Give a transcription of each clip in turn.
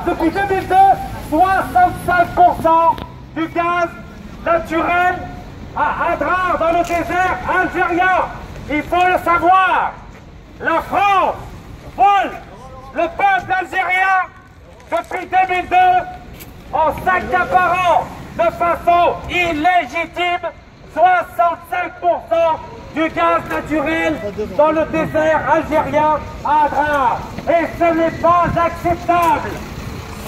depuis 2002, 65% du gaz naturel à Adrar dans le désert algérien. Il faut le savoir. La France vole le peuple algérien depuis 2002 en s'accaparant de façon illégitime 65% du gaz naturel dans le désert algérien à Adrar. Et ce n'est pas acceptable.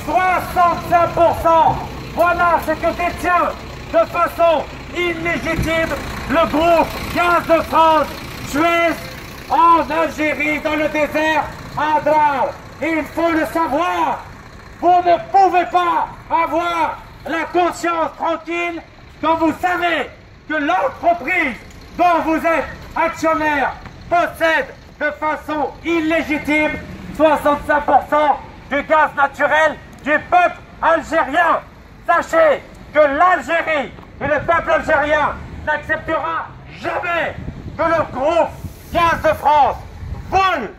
65%, voilà ce que détient de façon illégitime le groupe Gaz de France, Suez, en Algérie, dans le désert à Adrar. Il faut le savoir. Vous ne pouvez pas avoir la conscience tranquille quand vous savez que l'entreprise dont vous êtes actionnaire possède de façon illégitime 65% du gaz naturel du peuple algérien. Sachez que l'Algérie et le peuple algérien n'acceptera jamais que le groupe Gaz de France vole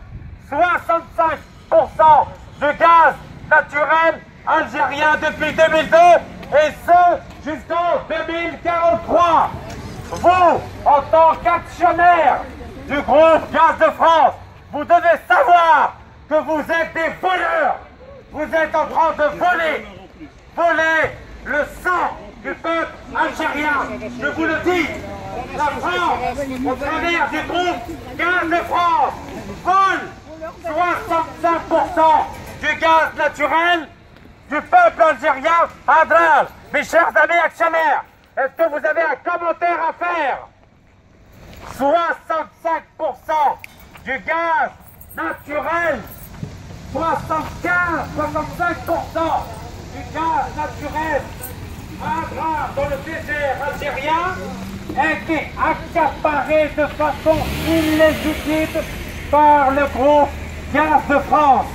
65% du gaz naturel algérien depuis 2002 et ce jusqu'en 2043. Vous, en tant qu'actionnaire du groupe Gaz de France, vous devez savoir que vous êtes des voleurs. Vous êtes en train de voler le sang du peuple algérien. Je vous le dis, la France, au travers du groupe Gaz de France, vole 65% du gaz naturel du peuple algérien à Adrar. Mes chers amis actionnaires, est-ce que vous avez un commentaire à faire? 65% du gaz naturel, 65% du gaz naturel à Adrar dans le désert algérien a été accaparé de façon illégitime par le groupe Gaz de France.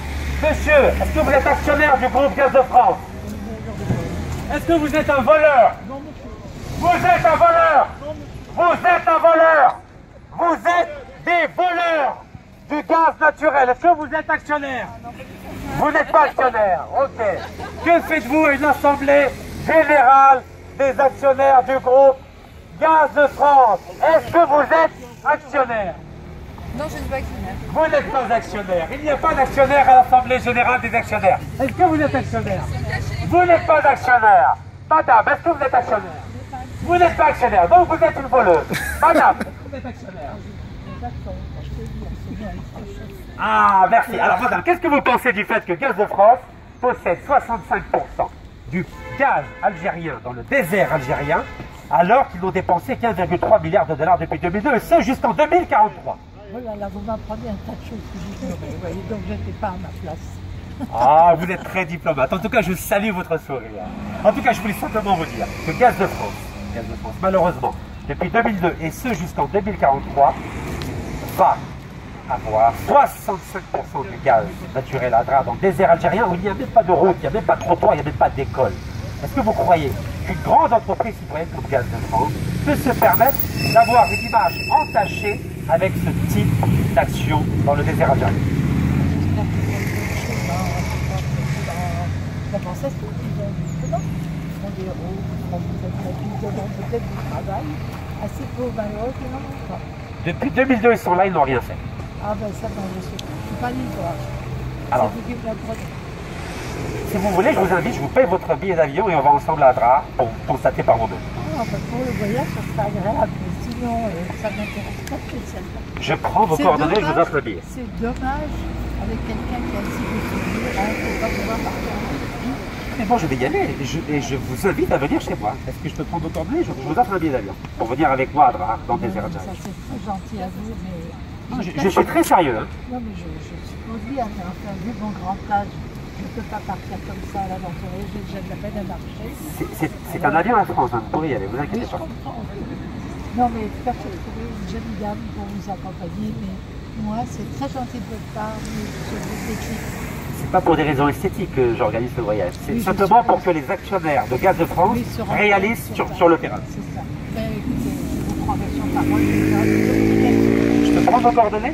Monsieur, est-ce que vous êtes actionnaire du groupe Gaz de France? Est-ce que vous êtes un voleur? Vous êtes un voleur! Vous êtes un voleur! Vous êtes des voleurs du gaz naturel. Est-ce que vous êtes actionnaire? Vous n'êtes pas actionnaire. Ok. Que faites-vous à une assemblée générale des actionnaires du groupe Gaz de France? Est-ce que vous êtes actionnaire? Non, je ne suis pas actionnaire. Vous n'êtes pas actionnaire. Il n'y a pas d'actionnaire à l'Assemblée Générale des actionnaires. Est-ce que vous êtes actionnaire? Vous n'êtes pas actionnaire. Madame, est-ce que vous êtes actionnaire? Vous n'êtes pas actionnaire, donc vous êtes une voleuse. Madame, est-ce que vous êtes actionnaire? Ah, merci. Alors madame, qu'est-ce que vous pensez du fait que Gaz de France possède 65% du gaz algérien dans le désert algérien, alors qu'ils ont dépensé 15,3 milliards de dollars depuis 2002, et ce jusqu'en 2043? Voilà, là, vous m'apprenez un tas de choses que j'ignorais, vous voyez, donc je n'étais pas à ma place. Ah, vous êtes très diplomate. En tout cas, je salue votre sourire. En tout cas, je voulais simplement vous dire que Gaz de France, malheureusement, depuis 2002 et ce jusqu'en 2043, va avoir 65% du gaz naturel à Adrar dans le désert algérien où il n'y a même pas de route, il n'y a même pas de trottoir, il n'y a même pas d'école. Est-ce que vous croyez qu'une grande entreprise citoyenne comme Gaz de France peut se permettre d'avoir une image entachée avec ce type d'action dans le désert algérien? D'abord, ça se trouve qu'ils ont justement, ils font des routes, ils demandent peut-être du travail assez pauvres, malheureux qu'ils n'en ont pas. Depuis 2002, ils sont là, ils n'ont rien fait. Ah ben ça, ben, je ne suis pas l'histoire. Alors, C'est vous qui me l'apprenez. si vous voulez, je vous invite, je vous paye votre billet d'avion et on va ensemble à Adrar pour constater par vous-même. Ah, ben, pour le voyage, ça serait agréable, mais sinon, ça ne m'intéresse pas spécialement. Je prends vos coordonnées et je vous offre le billet. C'est dommage, avec quelqu'un qui a si de souvenirs, hein, qu'on va pouvoir partir en Algérie. Mais bon, je vais y aller et je vous invite à venir chez moi. Est-ce que je peux prendre vos coordonnées? Je vous offre un billet d'avion pour venir avec moi à Adrar, dans le désert Ça, algérien. c'est très gentil à vous, mais... Non, je suis très sérieux. Hein. Non, mais je suis conduite à faire vu mon grand âge. Je ne peux pas partir comme ça à l'aventurier, j'ai déjà de la peine à marcher. C'est un avion à France, hein. Vous pourrez y aller, vous Oui, inquiétez je pas. comprends. Non, mais faire trouver une jeune dame pour vous accompagner, mais moi, c'est très gentil de votre part, mais je vous décline. C'est pas pour des raisons esthétiques que j'organise ce voyage. C'est Oui, simplement pour que les actionnaires de Gaz de France réalisent sur le terrain. C'est ça. Ben, écoutez, je vous prendrai sur parole. Je Je peux prendre vos coordonnées?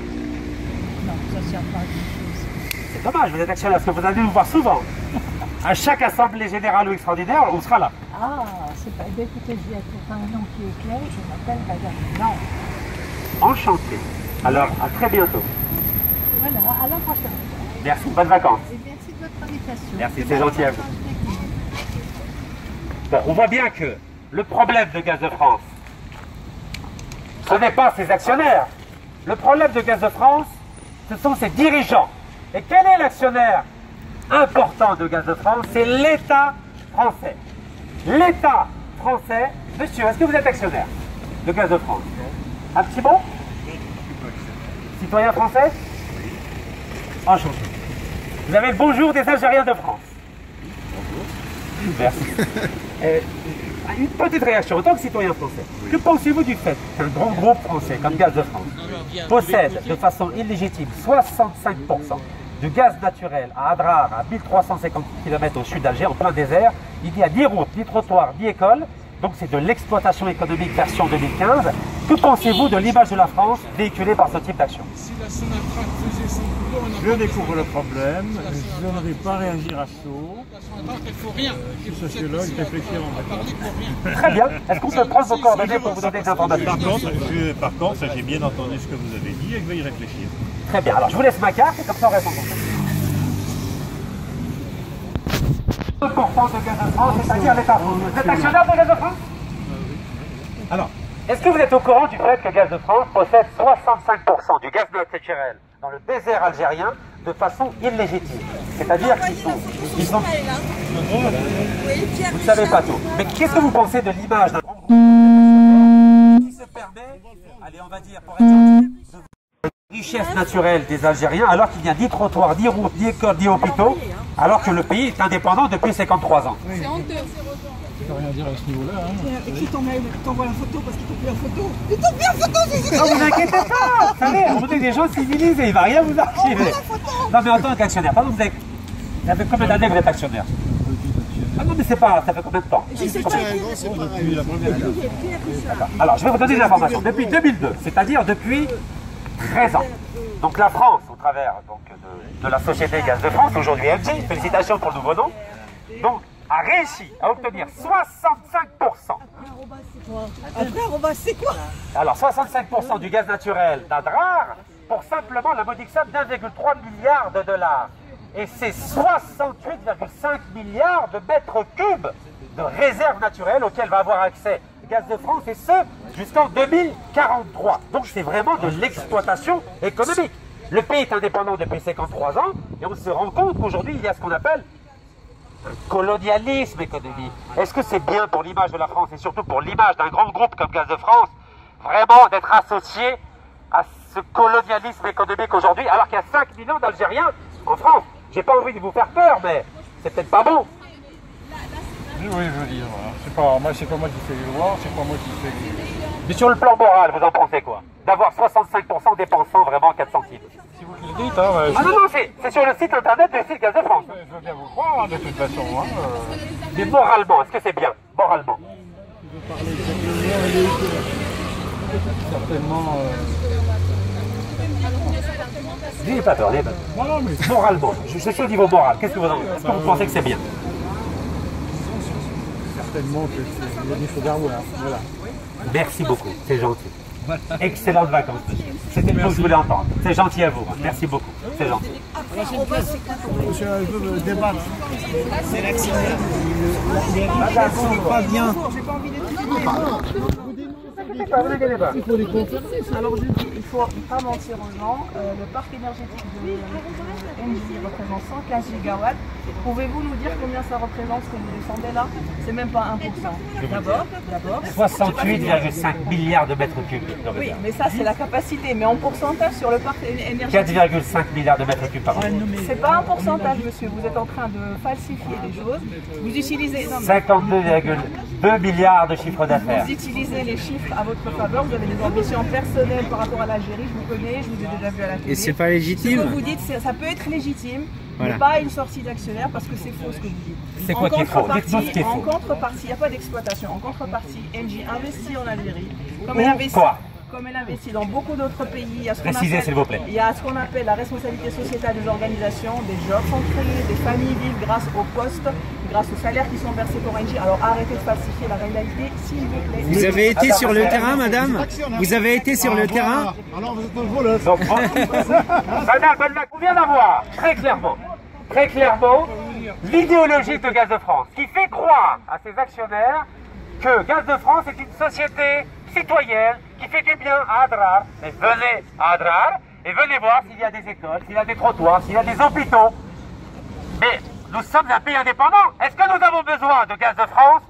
Non, ça ne sert pas à grand chose. C'est dommage, vous êtes actionnaire parce que vous allez nous voir souvent. À chaque assemblée générale ou extraordinaire, on sera là. Ah, c'est pas... Eh bien, écoutez, je vais être un nom qui est clair, je m'appelle Madame Blanc. Enchanté. Alors, à très bientôt. Voilà, à la prochaine. Merci, bonnes vacances. Et merci de votre invitation. Merci, c'est gentil à vous. Bon, on voit bien que le problème de Gaz de France, ce n'est pas ses actionnaire. Le problème de Gaz de France, ce sont ses dirigeants. Et quel est l'actionnaire important de Gaz de France? C'est l'État français. L'État français, monsieur, est-ce que vous êtes actionnaire de Gaz de France? Un petit mot? Citoyen français? Enchanté. Vous avez le bonjour des Algériens de France. Merci. Une petite réaction en tant que citoyen français. Que pensez-vous du fait qu'un grand groupe français comme Gaz de France possède de façon illégitime 65% du gaz naturel à Adrar, à 1350 km au sud d'Alger, en plein désert? Il n'y a ni route, ni trottoir, ni école. Donc c'est de l'exploitation économique version 2015. Que pensez-vous de l'image de la France véhiculée par ce type d'action? Je découvre le problème, je ne vais pas réagir à chaud. Je suis sociologue, réfléchir en même temps. Très bien. Est-ce qu'on peut prendre vos coordonnées pour vous donner des informations? Par contre, j'ai bien entendu ce que vous avez dit et je vais y réfléchir. Très bien. Alors je vous laisse ma carte et comme ça on reste en contact. 2% de Gaz de France, c'est-à-dire l'État français. Vous êtes actionnaire de Gaz de France? Alors, est-ce que vous êtes au courant du fait que Gaz de France possède 65% du gaz naturel dans le désert algérien de façon illégitime? C'est-à-dire qu'ils sont... Vous ne savez pas tout. Mais qu'est-ce que vous pensez de l'image d'un grand groupe qui se permet, allez on va dire pour être gentil, de richesse naturelle des Algériens alors qu'il n'y a ni trottoir, ni route, ni école, ni hôpitaux, alors que le pays est indépendant depuis 53 ans? C'est honteux. Je peux rien dire à ce niveau-là. Et qui t'envoie la photo parce qu'il t'ont pris la photo? Il t'ont pris la photo, c'est Non, vous inquiétez pas. Vous savez, on est des gens civilisés, il ne va rien vous archiver. Non, mais en tant qu'actionnaire, pardon, vous avez... Ça fait combien d'années que vous êtes actionnaire? Ah non, mais c'est pas... Ça fait combien de temps? Depuis la première guerre. D'accord. Alors, je vais vous donner des informations. Depuis 2002, c'est-à-dire depuis 13 ans. Donc la France, au travers donc, de la société Gaz de France, aujourd'hui MG, félicitations pour le nouveau nom, donc, a réussi à obtenir 65%. Après, Robin, c'est quoi? Alors 65% du gaz naturel d'Adrar pour simplement la modique somme d'1,3 milliard de dollars. Et c'est 68,5 milliards de mètres cubes de réserves naturelles auxquelles va avoir accès Gaz de France, et ce jusqu'en 2043. Donc c'est vraiment de l'exploitation économique. Le pays est indépendant depuis 53 ans et on se rend compte qu'aujourd'hui il y a ce qu'on appelle un colonialisme économique. Est-ce que c'est bien pour l'image de la France et surtout pour l'image d'un grand groupe comme Gaz de France, vraiment d'être associé à ce colonialisme économique aujourd'hui, alors qu'il y a 5 millions d'Algériens en France? J'ai pas envie de vous faire peur, mais c'est peut-être pas bon. Oui, je veux dire, voilà. C'est pas moi qui fais les lois, c'est pas moi qui fais les... Mais sur le plan moral, vous en pensez quoi? D'avoir 65% dépensant vraiment 4 centimes. Si vous le dites, hein... Ah non, non, c'est sur le site internet du site Gaz de France. Je veux bien vous croire, hein, de toute façon. Hein, Mais moralement, est-ce que c'est bien? Moralement. Je veux parler exactement, certainement... N'ayez pas peur, n'ayez pas peur. Non, mais... Moralement, je suis au niveau moral. Qu'est-ce que vous en pensez? Est-ce que vous pensez que c'est bien? Certainement qu'il faut bien voir, voilà. Merci beaucoup, c'est gentil. Excellentes vacances, monsieur. C'était le mot que je voulais entendre. C'est gentil à vous. Merci beaucoup. C'est gentil. Monsieur, je veux débattre. C'est l'actionnaire. C'est pas bien. J'ai pas envie d'être Alors je dis, il ne faut pas mentir aux gens. Le parc énergétique de Engie représente 115 gigawatts. Pouvez-vous nous dire combien ça représente ce que vous descendez là? C'est même pas 1%. D'abord. 68,5 milliards de mètres cubes. Oui, mais ça c'est la capacité. Mais en pourcentage sur le parc énergétique, 4,5 milliards de mètres cubes par an. c'est pas un pourcentage, monsieur. Vous êtes en train de falsifier des choses. Vous utilisez... non, mais 52,2 milliards de chiffre d'affaires. vous utilisez les chiffres à votre faveur. Vous avez des ambitions personnelles par rapport à l'Algérie. Je vous connais, je vous ai déjà vu à la télé. Et c'est pas légitime? Ce que vous dites, ça peut être légitime, Voilà. mais pas une sortie d'actionnaire parce que c'est faux ce que vous dites. C'est quoi qui est faux? Dites-nous ce qui est En faux. contrepartie, il n'y a pas d'exploitation. En contrepartie, Engie investit en Algérie. Comme Ou elle investit, quoi? comme elle investit dans beaucoup d'autres pays, il y a ce qu'on Précisez, appelle, s'il vous plaît. il y a ce qu'on appelle la responsabilité sociétale des organisations, des jobs sont créés, des familles vivent grâce aux postes, grâce aux salaires qui sont versés pour ONG. Alors arrêtez de falsifier la réalité, s'il vous plaît. Vous avez été sur le terrain, madame? Vous avez été sur le terrain? Alors vous êtes un voleur. Madame, on vient d'avoir très clairement, l'idéologie de Gaz de France qui fait croire à ses actionnaire que Gaz de France est une société citoyenne qui fait du bien à Adrar. Mais venez à Adrar et venez voir s'il y a des écoles, s'il y a des trottoirs, s'il y a des hôpitaux. Mais nous sommes un pays indépendant. Est-ce que nous avons besoin de Gaz de France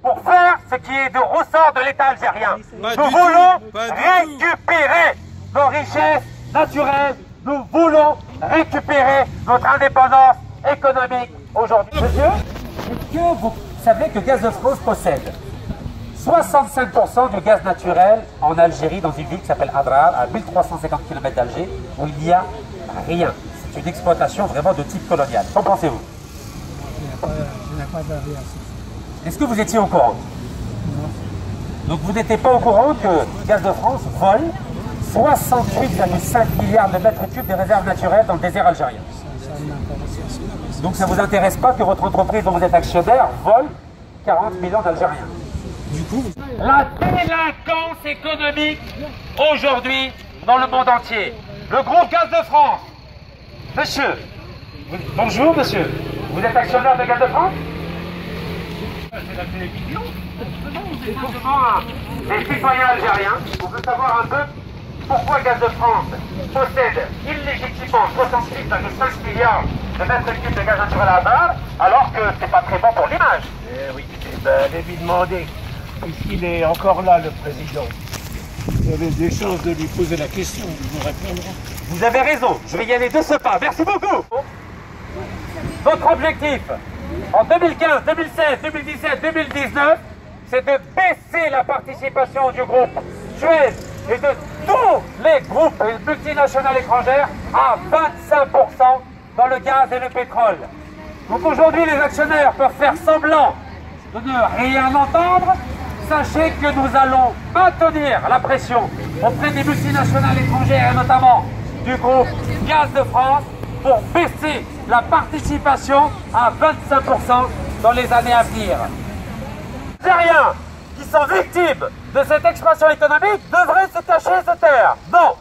pour faire ce qui est de ressort de l'État algérien? Nous voulons récupérer nos richesses naturelles. Nous voulons récupérer notre indépendance économique aujourd'hui. Monsieur, est-ce que vous savez que Gaz de France possède 65% du gaz naturel en Algérie, dans une ville qui s'appelle Adrar, à 1350 km d'Alger, où il n'y a rien. C'est une exploitation vraiment de type colonial. Qu'en pensez-vous? Est-ce que vous étiez au courant? Donc vous n'étiez pas au courant que Gaz de France vole 68,5 milliards de mètres cubes de réserves naturelles dans le désert algérien. Donc ça ne vous intéresse pas que votre entreprise dont vous êtes actionnaire vole 40 millions d'Algériens. Du coup, la délinquance économique aujourd'hui dans le monde entier. Le groupe Gaz de France. Monsieur, bonjour monsieur, vous êtes actionnaire de Gaz de France? C'est la télévision. C'est pourtant des citoyens algériens. On veut savoir un peu pourquoi Gaz de France possède illégitimement 66,5 milliards de mètres cubes de gaz naturel à Adrar, alors que c'est pas très bon pour l'image. Eh oui, allez lui demander, puisqu'il est encore là, le président. Vous avez des chances de lui poser la question, il vous répondra. Vous avez raison, je vais y aller de ce pas. Merci beaucoup. Votre objectif, en 2015, 2016, 2017, 2019, c'est de baisser la participation du groupe Suez et de tous les groupes multinationales étrangères à 25% dans le gaz et le pétrole. Donc aujourd'hui, les actionnaires peuvent faire semblant de ne rien entendre. Sachez que nous allons maintenir la pression auprès des multinationales étrangères et notamment du groupe Gaz de France pour baisser la participation à 25% dans les années à venir. Les Algériens qui sont victimes de cette expansion économique devraient se cacher et se taire. Non,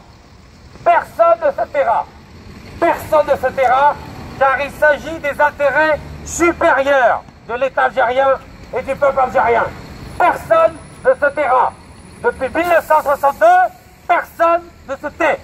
personne ne se taira. Personne ne se taira, car il s'agit des intérêts supérieurs de l'État algérien et du peuple algérien. Personne ne se taira. Depuis 1962, personne ne se tait.